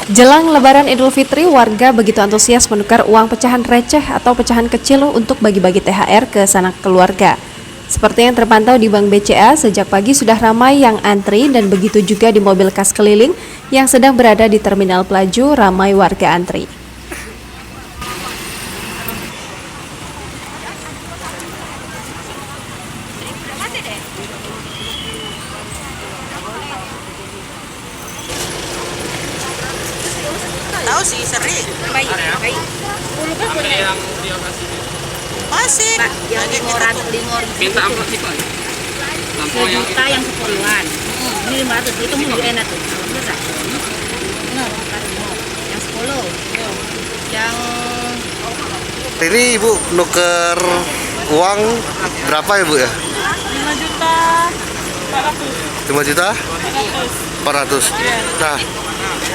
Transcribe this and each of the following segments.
Jelang Lebaran Idul Fitri, warga begitu antusias menukar uang pecahan receh atau pecahan kecil untuk bagi-bagi THR ke sanak keluarga. Seperti yang terpantau di Bank BCA, sejak pagi sudah ramai yang antri dan begitu juga di mobil kas keliling yang sedang berada di Terminal Pelaju, ramai warga antri. Tahu sih, sering. Baik. Dulu kan punya yang dia kasih Masih. Pak, yang Lagi kita 500 minta amplop sih pak. Lampu yang sejuta yang 10-an. Ini 500 itu mau enak tuh. Besar. Nah, yang 10. Yang Ini Ibu nuker uang berapa ya Bu ya? 5 juta 400. 5 juta 400. Nah,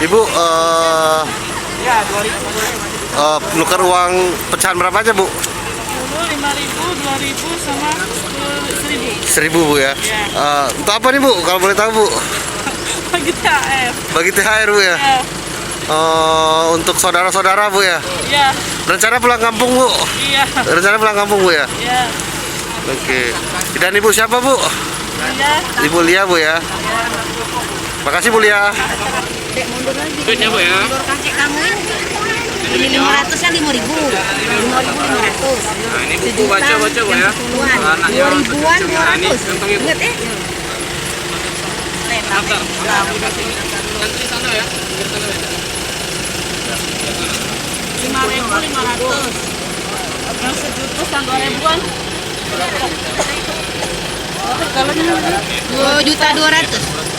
Ibu Ya, 2000. nuker uang pecahan berapa aja Bu? Dulu 5.000, 2.000 sama 1.000. 1000 Bu ya. Untuk apa nih Bu? Kalau boleh tahu Bu? Bagi THR. Bagi THR Bu ya. Ya, Untuk saudara-saudara Bu ya. ya, Rencana pulang kampung Bu? iya, Rencana pulang kampung Bu ya. ya, Oke. Dan Ibu siapa Bu? ya. Ibu Lia Bu ya. Makasih Bu Lia. dek mundur lagi. duitnya bu ya. Mundur kakek kamu ini 500 nya 5.000. 5.500. Nah ini buku baca bu ya. 10-an. 2.000-an Nah ini 200. kantong ibu. Ingat Daftar. Nanti sana ya. 5.500. Yang sejuta yang 2.000-an. Kalau ini 2.200.000.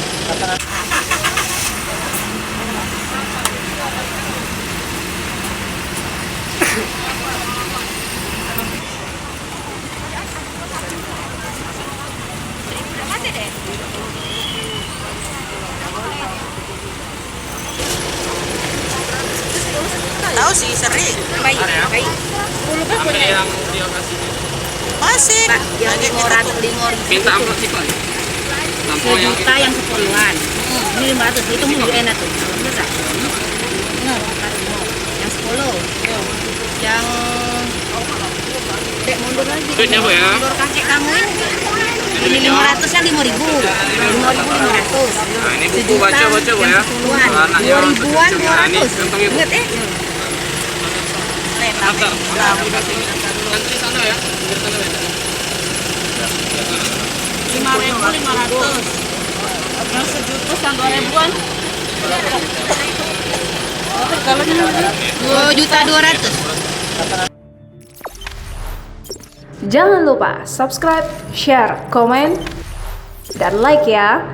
tahu sih, sering. Baik. Dulu kan punya yang dia kasih Masih. Pak, yang Lagi kita 500 minta amplop sih pak. Lampu yang sejuta yang 10-an. Ini 500 itu mau enak tuh. Besar. Nah, yang 10. Yang dek mundur lagi. duitnya bu ya. Mundur kakek kamu ini 500 nya 5.000. 5.500. Nah ini buku baca bu ya. 10-an. 2.000-an Nah ini 200. kantong ibu. Ingat Daftar. Nanti sana ya. 5.500. Yang sejuta yang 2.000-an. Kalau ini 2.200.000. Jangan lupa subscribe, share, komen, dan like ya.